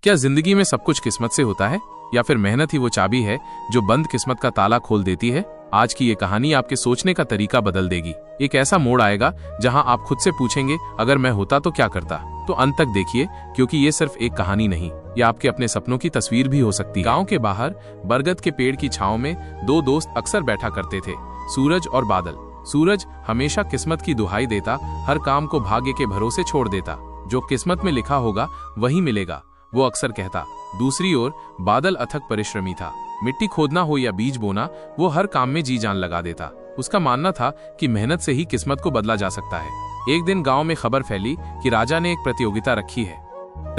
क्या जिंदगी में सब कुछ किस्मत से होता है या फिर मेहनत ही वो चाबी है जो बंद किस्मत का ताला खोल देती है? आज की ये कहानी आपके सोचने का तरीका बदल देगी। एक ऐसा मोड़ आएगा जहां आप खुद से पूछेंगे, अगर मैं होता तो क्या करता। तो अंत तक देखिए, क्योंकि ये सिर्फ एक कहानी नहीं, ये आपके अपने सपनों की तस्वीर भी हो सकती है। गांव के बाहर बरगद के पेड़ की छांव में दो दोस्त अक्सर बैठा करते थे, सूरज और बादल। सूरज हमेशा किस्मत की दुहाई देता, हर काम को भाग्य के भरोसे छोड़ देता। जो किस्मत में लिखा होगा वही मिलेगा, वो अक्सर कहता। दूसरी ओर बादल अथक परिश्रमी था। मिट्टी खोदना हो या बीज बोना, वो हर काम में जी जान लगा देता। उसका मानना था कि मेहनत से ही किस्मत को बदला जा सकता है। एक दिन गांव में खबर फैली कि राजा ने एक प्रतियोगिता रखी है।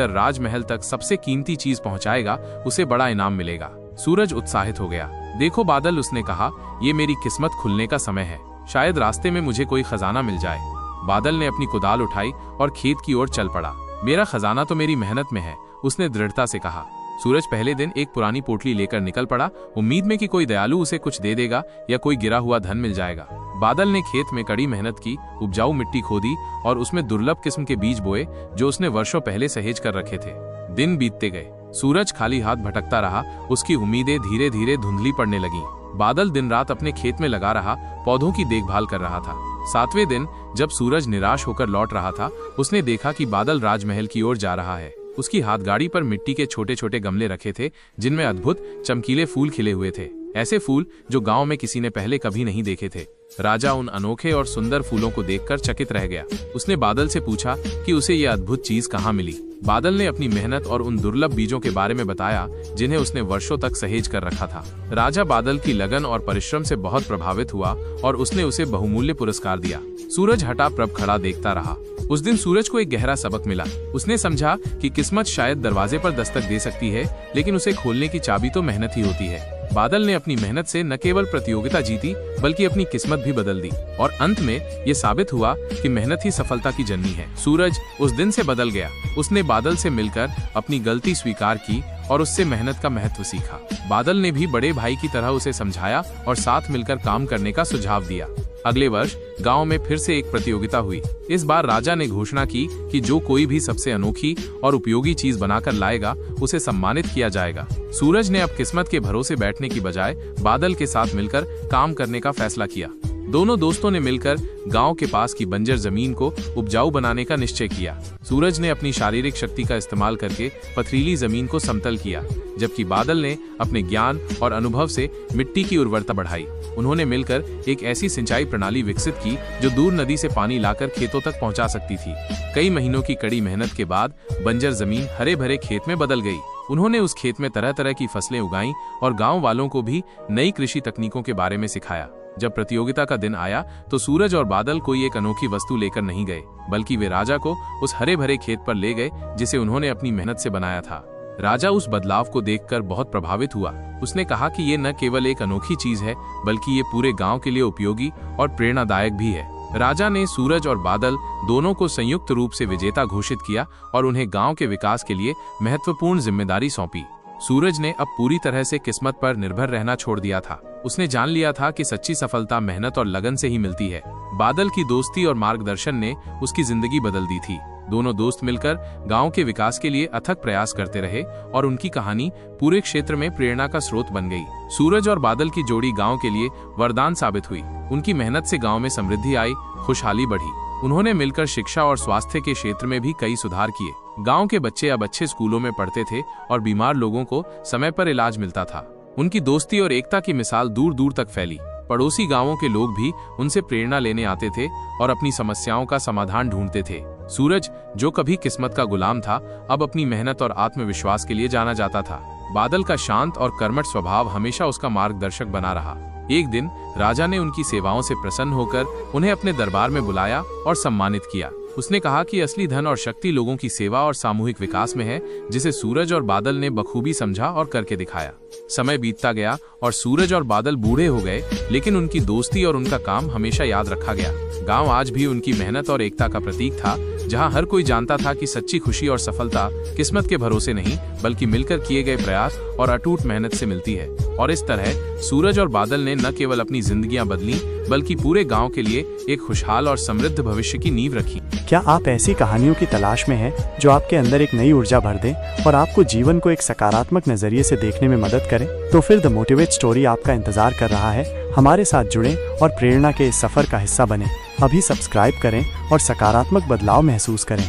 राजमहल तक सबसे कीमती चीज पहुंचाएगा, उसे बड़ा इनाम मिलेगा। सूरज उत्साहित हो गया। देखो बादल, उसने कहा, ये मेरी किस्मत खुलने का समय है। शायद रास्ते में मुझे कोई खजाना मिल जाए। बादल ने अपनी कुदाल उठाई और खेत की ओर चल पड़ा। मेरा खजाना तो मेरी मेहनत में है, उसने दृढ़ता से कहा। सूरज पहले दिन एक पुरानी पोटली लेकर निकल पड़ा, उम्मीद में कि कोई दयालु उसे कुछ दे देगा या कोई गिरा हुआ धन मिल जाएगा। बादल ने खेत में कड़ी मेहनत की, उपजाऊ मिट्टी खोदी और उसमें दुर्लभ किस्म के बीज बोए जो उसने वर्षों पहले सहेज कर रखे थे। दिन बीतते गए, सूरज खाली हाथ भटकता रहा। उसकी उम्मीदें धीरे धीरे धुंधली पड़ने लगीं। बादल दिन रात अपने खेत में लगा रहा, पौधों की देखभाल कर रहा था। 7वें दिन जब सूरज निराश होकर लौट रहा था, उसने देखा कि बादल राजमहल की ओर जा रहा है। उसकी हाथगाड़ी पर मिट्टी के छोटे छोटे गमले रखे थे, जिनमें अद्भुत चमकीले फूल खिले हुए थे, ऐसे फूल जो गांव में किसी ने पहले कभी नहीं देखे थे। राजा उन अनोखे और सुंदर फूलों को देखकर चकित रह गया। उसने बादल से पूछा कि उसे ये अद्भुत चीज कहाँ मिली। बादल ने अपनी मेहनत और उन दुर्लभ बीजों के बारे में बताया जिन्हें उसने वर्षों तक सहेज कर रखा था। राजा बादल की लगन और परिश्रम से बहुत प्रभावित हुआ और उसने उसे बहुमूल्य पुरस्कार दिया। सूरज हटा प्रभ खड़ा देखता रहा। उस दिन सूरज को एक गहरा सबक मिला। उसने समझा कि किस्मत शायद दरवाजे पर दस्तक दे सकती है, लेकिन उसे खोलने की चाबी तो मेहनत ही होती है। बादल ने अपनी मेहनत से न केवल प्रतियोगिता जीती, बल्कि अपनी किस्मत भी बदल दी और अंत में ये साबित हुआ कि मेहनत ही सफलता की जननी है। सूरज उस दिन से बदल गया। उसने बादल से मिलकर अपनी गलती स्वीकार की और उससे मेहनत का महत्व सीखा। बादल ने भी बड़े भाई की तरह उसे समझाया और साथ मिलकर काम करने का सुझाव दिया। अगले वर्ष गांव में फिर से एक प्रतियोगिता हुई। इस बार राजा ने घोषणा की कि जो कोई भी सबसे अनोखी और उपयोगी चीज बनाकर लाएगा, उसे सम्मानित किया जाएगा। सूरज ने अब किस्मत के भरोसे बैठने की बजाय बादल के साथ मिलकर काम करने का फैसला किया। दोनों दोस्तों ने मिलकर गांव के पास की बंजर जमीन को उपजाऊ बनाने का निश्चय किया। सूरज ने अपनी शारीरिक शक्ति का इस्तेमाल करके पथरीली जमीन को समतल किया, जबकि बादल ने अपने ज्ञान और अनुभव से मिट्टी की उर्वरता बढ़ाई। उन्होंने मिलकर एक ऐसी सिंचाई प्रणाली विकसित की जो दूर नदी से पानी लाकर खेतों तक पहुंचा सकती थी। कई महीनों की कड़ी मेहनत के बाद बंजर जमीन हरे भरे खेत में बदल गई। उन्होंने उस खेत में तरह तरह की फसलें उगाईं और गांव वालों को भी नई कृषि तकनीकों के बारे में सिखाया। जब प्रतियोगिता का दिन आया तो सूरज और बादल कोई एक अनोखी वस्तु लेकर नहीं गए, बल्कि वे राजा को उस हरे भरे खेत पर ले गए जिसे उन्होंने अपनी मेहनत से बनाया था। राजा उस बदलाव को देखकर बहुत प्रभावित हुआ। उसने कहा कि ये न केवल एक अनोखी चीज है, बल्कि ये पूरे गांव के लिए उपयोगी और प्रेरणादायक भी है। राजा ने सूरज और बादल दोनों को संयुक्त रूप से विजेता घोषित किया और उन्हें गांव के विकास के लिए महत्वपूर्ण जिम्मेदारी सौंपी। सूरज ने अब पूरी तरह से किस्मत पर निर्भर रहना छोड़ दिया था। उसने जान लिया था कि सच्ची सफलता मेहनत और लगन से ही मिलती है। बादल की दोस्ती और मार्गदर्शन ने उसकी जिंदगी बदल दी थी। दोनों दोस्त मिलकर गांव के विकास के लिए अथक प्रयास करते रहे और उनकी कहानी पूरे क्षेत्र में प्रेरणा का स्रोत बन गई। सूरज और बादल की जोड़ी गांव के लिए वरदान साबित हुई। उनकी मेहनत से गांव में समृद्धि आई, खुशहाली बढ़ी। उन्होंने मिलकर शिक्षा और स्वास्थ्य के क्षेत्र में भी कई सुधार किए। गांव के बच्चे अब अच्छे स्कूलों में पढ़ते थे और बीमार लोगों को समय पर इलाज मिलता था। उनकी दोस्ती और एकता की मिसाल दूर दूर तक फैली। पड़ोसी गांवों के लोग भी उनसे प्रेरणा लेने आते थे और अपनी समस्याओं का समाधान ढूंढते थे। सूरज, जो कभी किस्मत का गुलाम था, अब अपनी मेहनत और आत्मविश्वास के लिए जाना जाता था। बादल का शांत और कर्मठ स्वभाव हमेशा उसका मार्गदर्शक बना रहा। एक दिन राजा ने उनकी सेवाओं से प्रसन्न होकर उन्हें अपने दरबार में बुलाया और सम्मानित किया। उसने कहा कि असली धन और शक्ति लोगों की सेवा और सामूहिक विकास में है, जिसे सूरज और बादल ने बखूबी समझा और करके दिखाया। समय बीतता गया और सूरज और बादल बूढ़े हो गए, लेकिन उनकी दोस्ती और उनका काम हमेशा याद रखा गया। गांव आज भी उनकी मेहनत और एकता का प्रतीक था, जहां हर कोई जानता था कि सच्ची खुशी और सफलता किस्मत के भरोसे नहीं बल्कि मिलकर किए गए प्रयास और अटूट मेहनत से मिलती है। और इस तरह सूरज और बादल ने न केवल अपनी जिंदगियां बदली बल्कि पूरे गांव के लिए एक खुशहाल और समृद्ध भविष्य की नींव रखी। क्या आप ऐसी कहानियों की तलाश में हैं जो आपके अंदर एक नई ऊर्जा भर दें और आपको जीवन को एक सकारात्मक नजरिए से देखने में मदद करें? तो फिर द मोटिवेट स्टोरी आपका इंतजार कर रहा है। हमारे साथ जुड़ें और प्रेरणा के इस सफर का हिस्सा बनें। अभी सब्सक्राइब करें और सकारात्मक बदलाव महसूस करें।